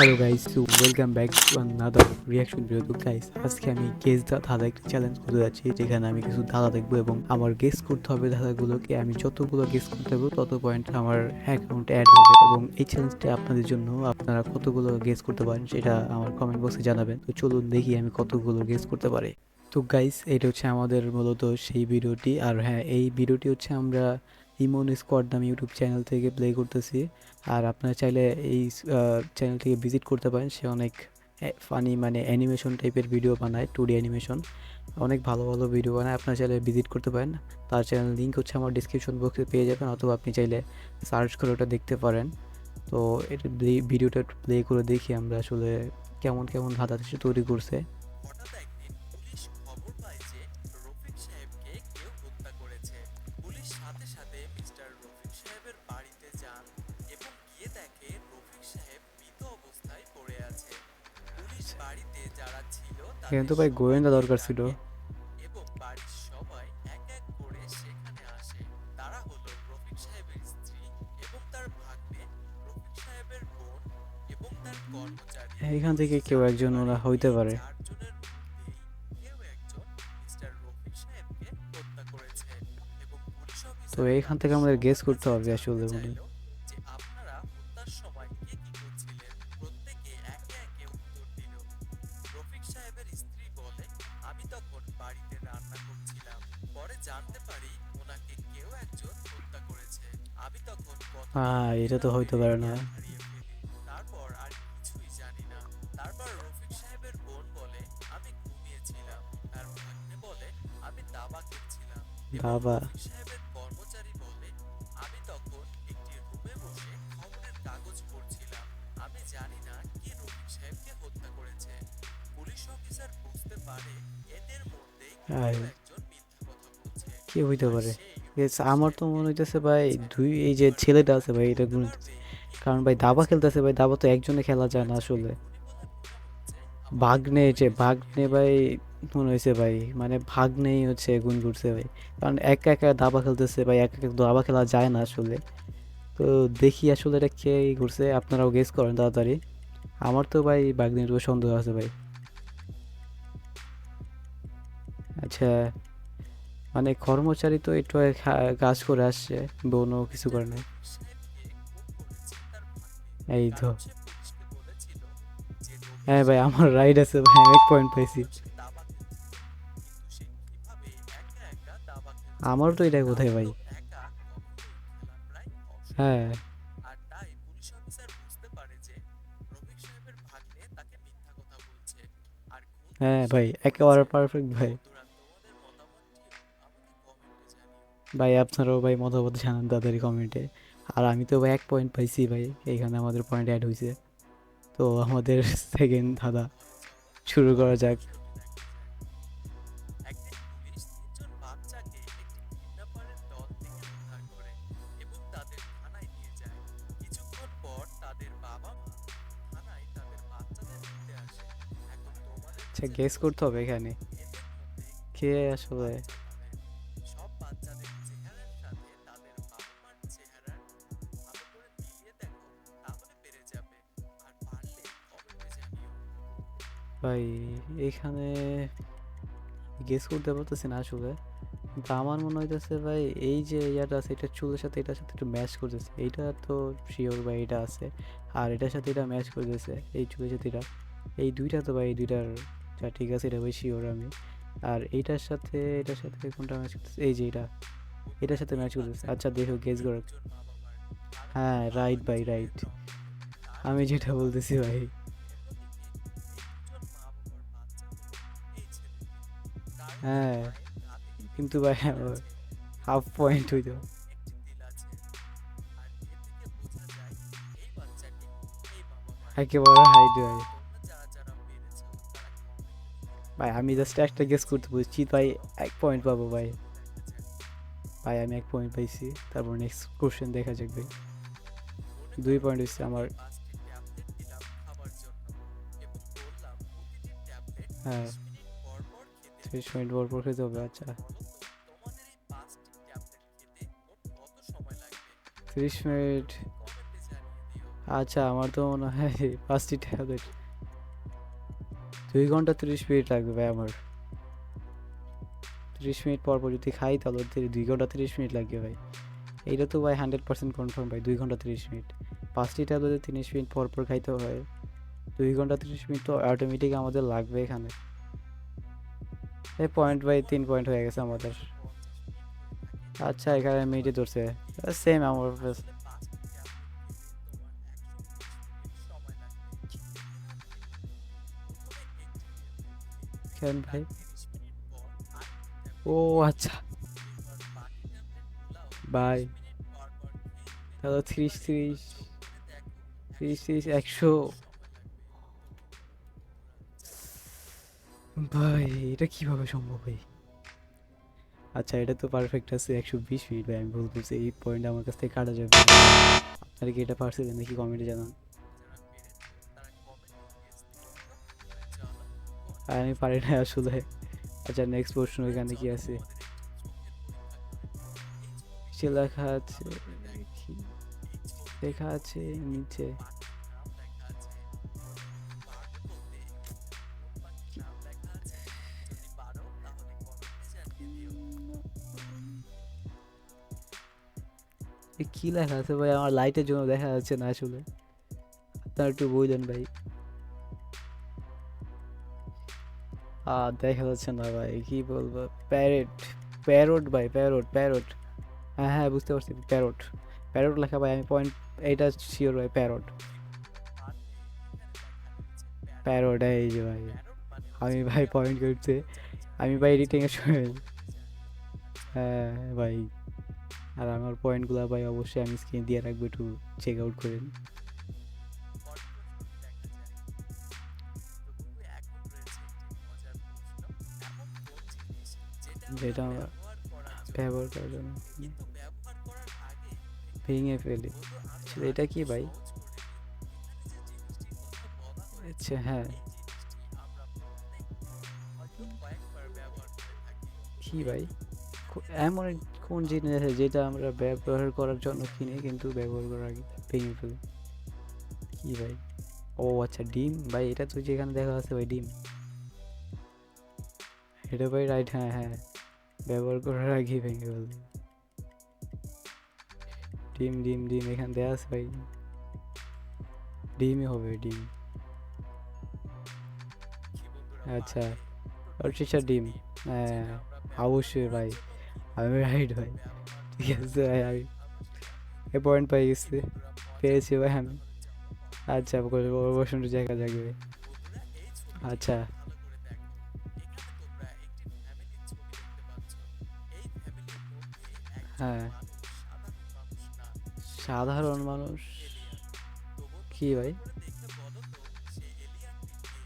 Hello guys, so welcome back to another reaction video. তো guys, আজকে আমি guess দা ধাঁধা একটা চ্যালেঞ্জ করতে যাচ্ছি, যেখানে আমি কিছু ধাঁধা দেখবো এবং আমার গেস করতে হবে ধাঁধাগুলোকে। আমি যতগুলো গেস করতে পারবো তত পয়েন্ট আমার অ্যাকাউন্টে অ্যাড হবে। এবং এই চ্যালেঞ্জটা আপনাদের জন্য, আপনারা কতগুলো গেস করতে পারেন সেটা আমার কমেন্ট বক্সে জানাবেন। তো চলুন দেখি আমি কতগুলো গেস করতে পারি। তো গাইস, এটা হচ্ছে আমাদের মূলত সেই ভিডিওটি। আর হ্যাঁ, এই ভিডিওটি হচ্ছে আমরা ইমন স্কোয়াড নামে ইউটিউব চ্যানেল থেকে প্লে করতেছি। আর আপনারা চাইলে এই চ্যানেলটিকে ভিজিট করতে পারেন। সে অনেক ফানি, মানে অ্যানিমেশন টাইপের ভিডিও বানায়, 2D অ্যানিমেশন, অনেক ভালো ভালো ভিডিও বানায়। আপনারা চাইলে ভিজিট করতে পারেন। তার চ্যানেল লিঙ্ক হচ্ছে আমার ডিসক্রিপশন বক্সে পেয়ে যাবেন, অথবা আপনি চাইলে সার্চ করে ওটা দেখতে পারেন। তো এটা ভিডিওটা একটু প্লে করে দেখি আমরা আসলে কেমন কেমন ধাঁধা সে তৈরি করছে। হঠাৎ একদিন পুলিশ খবর পায় যে রফিক সাহেবকে কেউ হত্যা করেছে। পুলিশ সাথে সাথে মিস্টার রফিক সাহেবের বাড়িতে যান এবং গিয়ে দেখে রফিক সাহেব মৃত অবস্থায় পড়ে আছে। পুলিশ বাড়িতে যারা ছিল এখানে তাদের তো ভাই গোয়েন্দা সবাইকে দরকার ছিল। ডাকে এবং বাড়ির সবাই এক এক করে সেখানে আসে। তারা হলো রফিক সাহেবের স্ত্রী এবং তার ভাগ্নে, রফিক সাহেবের বোন এবং তার কর্মচারী। এখান থেকে পুলিশ কেউ জানতে একজন পারে ওরা হইতে এই পারে। চারজনের মধ্যেই কেউ একজন মিস্টার রফিক সাহেবকে হত্যা করেছে এবং পুলিশ তো অফিসার এইখান তাদের থেকে আমাদের গেস সবার করতে কাছে হবে জানতে আসলে মনে। চাইলো যে আপনারা হত্যার সময় কে কি করছিলেন। প্রত্যেকে একে একে উত্তর দিল। রফিক সাহেবের স্ত্রী বলে, আমি তখন বাড়িতে রান্না করছিলাম, পরে জানতে পারি ওনাকে কেউ একজন হত্যা করেছে। আমি তখন প্রথমে এটা তো দৌড়ঝাঁপ হইতে মেরে পারে না। জ্ঞান হারিয়ে ফেলি, তারপর আর কিছুই জানি না। তারপর রফিক সাহেবের বোন বলে, আমি ঘুমিয়েছিলাম। তার ভাগ্নে বলে, আমি দাবা খেলছিলাম। এবং বাবা, রফিক সাহেবের কর্মচারী বলে, আমি তখন একটি রুমে বসে খবরের কাগজ পড়ছিলাম। আমি জানি না কে রফিক সাহেবকে হত্যা করেছে। পুলিশ অফিসার বুঝতে পারে এদের মধ্যেই আর কেউ একজন মিথ্যা কথা বলছে, কি হইতে আর পারে? সেই রফিক আমার তো সাহেবকে মনে হইতেছে হত্যা ভাই, করেছে। এই যে এবার ছেলেটা তোমরা আছে কি ভাই, এটা বলতে গুনতেছে। পারবে কে কারণ খুন ভাই দাবা করেছে? খেলতেছে, ভাই দাবা তো একজনে খেলা যায় তোমাদের না যাকে আসলে। খুনি বলে মনে হচ্ছে আমাকে ভাগ্নে, যে কমেন্টে জানিয়ে ভাগ্নে দিও। ভাই মনে হয়েছে ভাই, মানে ভাগ্নেই হচ্ছে গুণ করছে ভাই। কারণ একা একা দাবা খেলতেছে ভাই, একা একা দাবা খেলা যায় না আসলে। তো দেখি আসলে এটা কে করছে, আপনারাও গেস করেন তাড়াতাড়ি। আমার তো ভাই ভাগ্নের উপর সন্দেহ আছে ভাই। আচ্ছা, মানে কর্মচারী তো একটু কাজ করে আসছে, বোনও কিছু মিস্টার করে নাই। রফিক সাহেবকে খুন করেছে তার ভাগ্নে, এই তো। কারণ সে পুলিশকে বলেছিল যে রফিক হ্যাঁ ভাই, সাহেব আমার রাইড আছে ভাই, আমি এক পয়েন্ট পাইছি। তখন সে দাবা খেলছিল, কিন্তু সে কিভাবে একা একা দাবা খেলছিল। আমার তো এটা কোথায় দাবা ভাই? তো একা কখনোই খেলা প্রায় হ্যাঁ, অসম্ভব। আর তাই পুলিশ অফিসার বুঝতে পারে যে রফিক সাহেবের ভাগ্নে তাকে মিথ্যা কথা বলছে আর খুনটা হ্যাঁ ভাই, সেই একেবারে করেছে। পারফেক্ট ভাই। বন্ধুরা, তোমাদের মতামতটিও আমাকে কমেন্টে জানিও। ভাই আপনারাও ভাই মতামত জানান তাড়াতাড়ি কমেন্টে। আর আমি তো ভাই এক পয়েন্ট পাইছি ভাই, এইখানে আমাদের পয়েন্ট অ্যাড হয়েছে। তো আমাদের সেকেন্ড ধাঁধা হয়ে যাওয়া শুরু করা পরের যাক। প্রশ্নটি দেখা যাক। একদিন পুলিশ তিনজন বাচ্চাকে একটি কিডন্যাপারের দল থেকে উদ্ধার করে এবং তাদের থানায় নিয়ে যায়। কিছুক্ষণ পর তাদের বাবা মা থানায় তাদের বাচ্চাদের নিতে আসে। এখন তোমাদের আচ্ছা, কাছে গেস করতে প্রশ্ন, হবে এখানে এদের মধ্যে কে কে কোন আসলে। বাচ্চা হবেন? সব বাচ্চাদের চেহারার সাথে তাদের বাবা মার চেহারার ভালো করে মিলিয়ে দেখো, তাহলে পেরে যাবে। আর পারলে কমেন্টে জানিও। ভাই এখানে গেস করতে পারতেছি না আসলে, কিন্তু আমার মনে হইতেছে ভাই, এই যে ইয়াটা আছে, এটা চুলের সাথে এটার সাথে একটু ম্যাচ করতেছে, এইটা তো শিওর ভাই এটা আছে। আর এটার সাথে এটা ম্যাচ করতেছে, এই চুলের সাথে এটা, এই দুইটা তো ভাই, এই দুইটার যা ঠিক আছে, এটা ভাই শিওর আমি। আর এইটার সাথে এটার সাথে কোনটা ম্যাচ করতেছে, এই যে এটা, এটার বন্ধুরা, সাথে এই ম্যাচ করতেছে। আচ্ছা বাচ্চাগুলো দেখো, গেস করো। তিনজন মা বাবার, কারণ হ্যাঁ, তার রাইট বাবার ভাই, চুলের রাইট। রং এবং তার আমি চুল যেটা কালো। বলতেছি ভাই। অন্যদিকে এই দুজন মা বাবার বাচ্চা হলো এই ছেলেটি, কারণ এর হ্যাঁ, মায়ের হাতে কিন্তু একটি ভাই তিল আছে এবং হাফ তার পয়েন্ট হইতো। গালেও একটি তিল আছে। আর এ থেকে বোঝা যায় এই বাচ্চাটি এই মা বাবার। একেবারে হাইট ভাই। তোমরা যারা যারা পেরেছো তারা কমেন্টে লিখে ভাই আমি জাস্ট আমি একটা গেস পেরেছি। করতে বলছি ভাই, চলো এক পয়েন্ট পরের পাবো ভাই। প্রশ্নটি দেখা যাক। ভাই আমি এক পয়েন্ট পাইছি, তারপর নেক্সট কোশ্চেন দেখা যাক ভাই। মনে দুই করো পয়েন্ট হচ্ছে তোমাকে আমার। 5টি ট্যাবলেট দিলাম খাবার জন্য এবং বললাম প্রতিটি ট্যাবলেট হ্যাঁ, 30 মিনিট পর পর খেতে 30 মিনিট হবে। পর পর খেতে হবে, এখন আচ্ছা। বলো তো তোমাদের এই 5টি ট্যাবলেট খেতে মোট কত সময় লাগবে? 30 তোমার মিনিট উত্তরটি কমেন্টে জানিয়ে দিও। আচ্ছা আমার তো মনে হয় 5টি ট্যাবলেট 2 ঘন্টা 30 মিনিট লাগবে ভাই আমার। 30 মিনিট পর পর যদি খাই তাহলে 2 ঘন্টা 30 মিনিট লাগবে ভাই। এইটা তো ভাই 100% কনফার্ম ভাই, 2 ঘন্টা 30 মিনিট। 5টি ট্যাবলেট 30 মিনিট পর পর খাইতে হয়, 2 ঘন্টা 30 মিনিট তো অটোমেটিক আমাদের লাগবে এখানে। এই পয়েন্ট ভাই 3 পয়েন্ট হয়ে গেছে আমাদের। আসলে 50 মিনিট হয়ে থাকে। আচ্ছা এখানে তার মিনিটে মানে ধরছে, প্রতিদিন সেম আমার আসলে 5টি ট্যাবলেট খেলে তোমার 120 মিনিট সময় লাগবে। প্রথমে একটি ট্যাবলেট খেলে কেন তার ভাই? 30 মিনিট পর আরেকটি ও ট্যাবলেট খেলে। আচ্ছা এরপর বাকি ট্যাবলেটগুলাও ভাই, 30 মিনিট পর পর খেয়ে নেবে। তাহলে 30 এবার এগুলো 30 যোগ করে দেখো 30 30 120 100। মিনিট সময় লাগবে। ভাই এটা কিভাবে সম্ভব ভাই? আচ্ছা এটা তো পারফেক্ট আছে 120 মিনিট ভাই, আমি ভুল বলছি, এই পয়েন্ট আমার কাছ থেকে কাটা যাবে না। আপনারা কি এটা পারছিলেন নাকি কমেন্টে জানান। যারা পেরেছো তারা কমেন্টে ইয়েস লিখো তো। চলো আমি কন্টিনিউ পারি করি। না আসলে। আচ্ছা নেক্সট প্রশ্ন এবার এখানে কি চলো আছে? তোমাদের একটু চোখের পরীক্ষা করে নিই। এই সে ছবিটি লেখা একটু আছে ভালো করে দেখো। কি এই ছবিটির লেখা আছে মধ্যে নিচে? একটি পাখির নাম লেখা আছে। পারবে বলতে কোন পাখির নাম লেখা আছে? যদি পারো তাহলে কমেন্টে জানিয়ে দিও। কি লেখা আছে ভাই? আমার লাইটের জন্য দেখা যাচ্ছে না আসলে, আপনারা একটু বললেন ভাই। দেখা যাচ্ছে না ভাই, কি বলবো? প্যারেট, প্যারট ভাই, প্যারট প্যারট। হ্যাঁ হ্যাঁ বুঝতে পারছি, প্যারট। প্যারট লেখা ভাই, আমি পয়েন্ট এইটা শিওর ভাই, প্যারট। পারবে, এখানে লেখা রয়েছে প্যারট। প্যারট এই যে ভাই, প্যারট মানে আমি হচ্ছে ভাই টিয়া পয়েন্ট পাখি। করছে। যারা যারা আমি ভাই পেরেছো এডিটিং এর সময় কমেন্টে জানিও। চলো হ্যাঁ ভাই, আর আমার পয়েন্টগুলো ভাই অবশ্যই আমি স্ক্রিন দিয়ে রাখবো, একটু চেক আউট করেন। পরের প্রশ্নটি দেখা যাক। তো বন্ধু এখন রয়েছে একটি মজার প্রশ্ন। এমন কোন জিনিস যেটা আমরা যেটা আমরা ব্যবহার করার জন্য ব্যবহার করার কিনি জন্য কিন্তু ব্যবহার করার আগে ভেঙে ভেঙে ফেলি? ফেলি। বন্ধু আমি আসলে এটা কি আরেকটু ভাই? সহজ করে দিই। এখানে যে জিনিসটির কথা বলা হয়েছে আচ্ছা হ্যাঁ, এই জিনিসটি আমরা প্রত্যেকদিন হয়তো কয়েকবার ব্যবহার করে থাকি। কি ভাই? এইটুকু এমন কোন জিনিস আছে যেটা আমরা ব্যবহার করার জন্য কিনি কিন্তু ব্যবহার করার আগে ভেঙে ফেলি? কি ভাই? ও আচ্ছা ডিম ভাই, এটা তো যেখানে দেখা আছে ভাই, ডিম। এটা ভাই রাইট, হ্যাঁ হ্যাঁ, ব্যবহার করার আগে ভেঙে ফেলি। ডিম ডিম ডিম এখানে দেওয়া আছে ভাই, ডিমই হবে, ডিম। কি বন্ধুরা আচ্ছা, পারলে? উত্তরটি অর্চিসা হচ্ছে ডিম। ডিম। হ্যাঁ যেটা আমরা ব্যবহার অবশ্যই করার ভাই, জন্য কিনি আমি রাইট কিন্তু ভাই। ব্যবহার ঠিক করার আছে ভাই, আগে আমি আমরা সেটা ভেঙে এ ফেলি। পয়েন্ট পাই কি গেছি, বন্ধুরা মজা পেয়েছি ভাই আমি। তাহলে চলো পরবর্তী আচ্ছা প্রশ্নটি প্রশ্নটা জায়গা যাবে। বন্ধুরা এই ছবিটি আচ্ছা একটু ভালো করে দেখো। এখানে তোমরা একটি ফ্যামিলির ছবি দেখতে পাচ্ছ। এই ফ্যামিলির মধ্যে একজন হ্যাঁ, মানুষ সাধারণ মানুষ না, সে সাধারণ একজন মানুষ। এলিয়ান। তো বন্ধু কি মনে ভাই? করে দেখে বলো তো সেই এলিয়ানটি কে?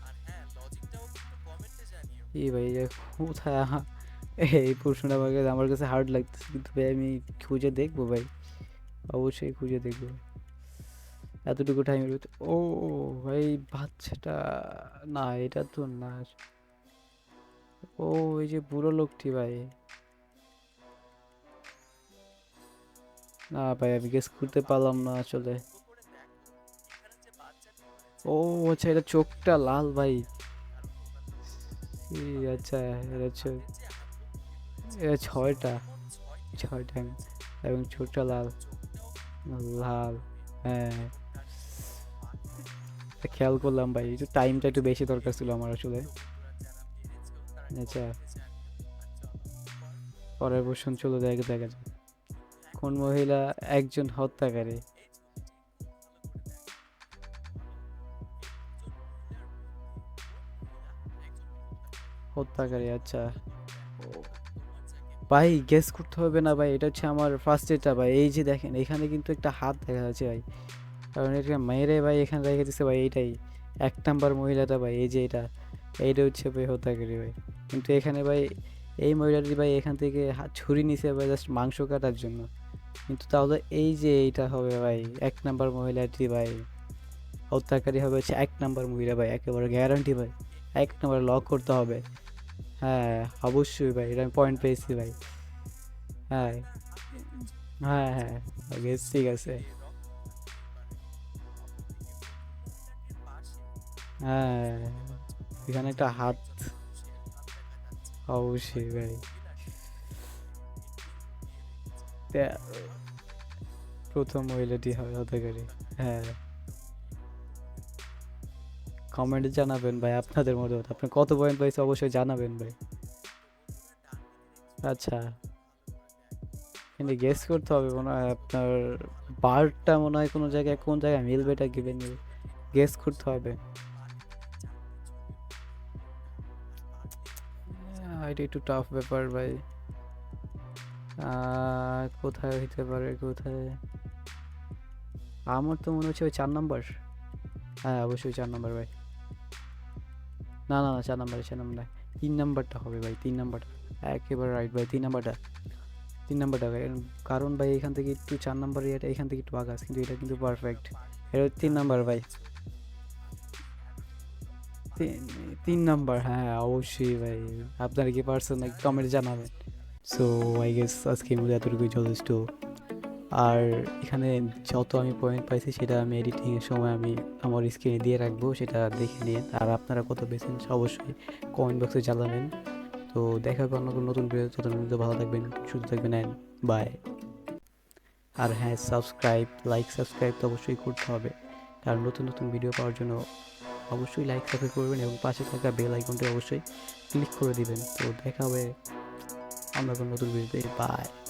আর হ্যাঁ লজিকটাও কিন্তু কমেন্টে জানিও। কি ভাই এ কোথায় এই প্রশ্নটা আমার কাছে হার্ড লাগতেছে, কিন্তু ভাই আমি খুঁজে দেখবো ভাই, অবশ্যই খুঁজে দেখবো। এতটুকু টাইমের ভিতরে ও ভাই, বাচ্চাটা, না এটা তো না। ও এই যে বুড়ো লোকটি ভাই, না ভাই আমি গেস বন্ধুরা করতে পারলাম পারলে না একটু আসলে। লক্ষ্য করে দেখো। এখানে যে বাচ্চাটি রয়েছে ও সে আচ্ছা, এটা আসলে চোখটা লাল ভাই। এলিয়ান। কারণ তোমরা লক্ষ্য করে ই দেখতেই পাবে আচ্ছা, তার এটা হাতের যে আঙ্গুলগুলি রয়েছে এটা ছয়টা, সেখানে মোট 6টি আঙ্গুল ছয়টা রয়েছে এবং চোখটা এবং লাল। চোখটাও কিন্তু লাল লাল, রঙের হ্যাঁ এবং তার শিং মাথায়। এটা খেয়াল করলাম ভাই, একটু টাইমটা একটু বেশি দরকার ছিল আমার আসলে। তো বন্ধুরা যারা পেরেছো তারা আচ্ছা কমেন্টে জানিও। আর চলো পরের প্রশ্নটি পরের দেখা প্রশ্ন যাক। চলো, দেখা যাক। বন্ধু কোন এখন রয়েছে মহিলা একটি একজন ছবি। হত্যাকারী? এই ছবিটি খুব ভালো করে দেখো। বলো এই দুজন মহিলার মধ্যে কোন মহিলা একজন হত্যাকারী? হত্যাকারী, ছবিটি খুব আচ্ছা। ভালো করে দেখো। তোমার যাকে ভাই পছন্দ গেস করতে হবে না ভাই, সে এটা হচ্ছে কিন্তু আমার ফার্স্ট এটা ছবিটিতে ভাই, এই যে রয়েছে। দেখেন এখানে কিন্তু একটা হাত দেখা যাচ্ছে ভাই, কারণ এটা মেয়েরে ভাই এখানে রেখে দিচ্ছে ভাই, এইটাই 1 নাম্বার মহিলাটা ভাই, এই যে এটা, এইটা হচ্ছে ভাই হত্যাকারী ভাই। কিন্তু এখানে ভাই এই মহিলাটি ভাই এখান থেকে ছুরি নিছে ভাই জাস্ট মাংস কাটার জন্য, কিন্তু তাহলে এই যে এইটা হবে ভাই 1 নাম্বার মহিলাটি ভাই, হত্যাকারী হবে হচ্ছে 1 নাম্বার মহিলা ভাই, একেবারে গ্যারান্টি ভাই, এখানে 1 নাম্বার লক কিন্তু করতে হবে। হ্যাঁ অবশ্যই ভাই, এটা আমি পয়েন্ট তার পেয়েছি ভাই। মানে হ্যাঁ তাই তার হাতে যে ছুরিটা হ্যাঁ রয়েছে হ্যাঁ, সেই ঠিক আছে। ছুরি দিয়ে রক্ত থাকতেই পারে। হ্যাঁ, এখানে একটা হাত অবশ্যই ভাই। তা- প্রথম মহিলাটি হবে হতে পারে। হ্যাঁ, কমেন্টে জানাবেন ভাই আপনাদের মতামত, আপনি কত পয়েন্ট পাইছে অবশ্যই জানাবেন ভাই। আচ্ছা, কিন্তু গেস করতে হবে মনে হয় আপনার বারটা মনে হয় কোনো জায়গায়, কোন জায়গায় মিলবে এটা গিভেন গেস করতে হবে। এটা একটু টাফ ব্যাপার ভাই। কোথায় হইতে পারে, কোথায়? আমার তো মনে হচ্ছে ওই 4 নম্বর। হ্যাঁ অবশ্যই 4 নম্বর ভাই। না না না, 4 নম্বরে, 4 নম্বর না, 3 নম্বরটা হবে ভাই, 3 নম্বরটা। একেবারে রাইট ভাই, 3 নম্বরটা। 3 নম্বরটা ভাই, কারণ ভাই এখান থেকে একটু 4 নম্বর এটা এখান থেকে একটু আগাস, কিন্তু এটা কিন্তু পারফেক্ট। এটা 3 নম্বর ভাই। 3 নম্বর, হ্যাঁ অবশ্যই ভাই। আপনারা কি পারছেন নাকি কমেন্টে জানাবেন। সো আই গেস আজকে মধ্যে এতটুকুই যথেষ্ট। আর এখানে যত আমি পয়েন্ট পাইছি সেটা আমি এডিটিংয়ের সময় আমি আমার স্ক্রিনে দিয়ে রাখবো, সেটা দেখে নিন। আর আপনারা কত পেয়েছেন অবশ্যই কমেন্ট বক্সে জানাবেন। তো দেখা হবে অন্য কোনো নতুন ভিডিও, ততদিন ভালো থাকবেন, সুস্থ থাকবেন, অ্যান্ড বাই। আর হ্যাঁ, সাবস্ক্রাইব তো অবশ্যই করতে হবে, কারণ নতুন নতুন ভিডিও পাওয়ার জন্য অবশ্যই সাবস্ক্রাইব করবেন এবং পাশে থাকা বেল আইকনটি অবশ্যই ক্লিক করে দিবেন। তো দেখা হবে অন্য কোনো নতুন ভিডিওতে। বাই।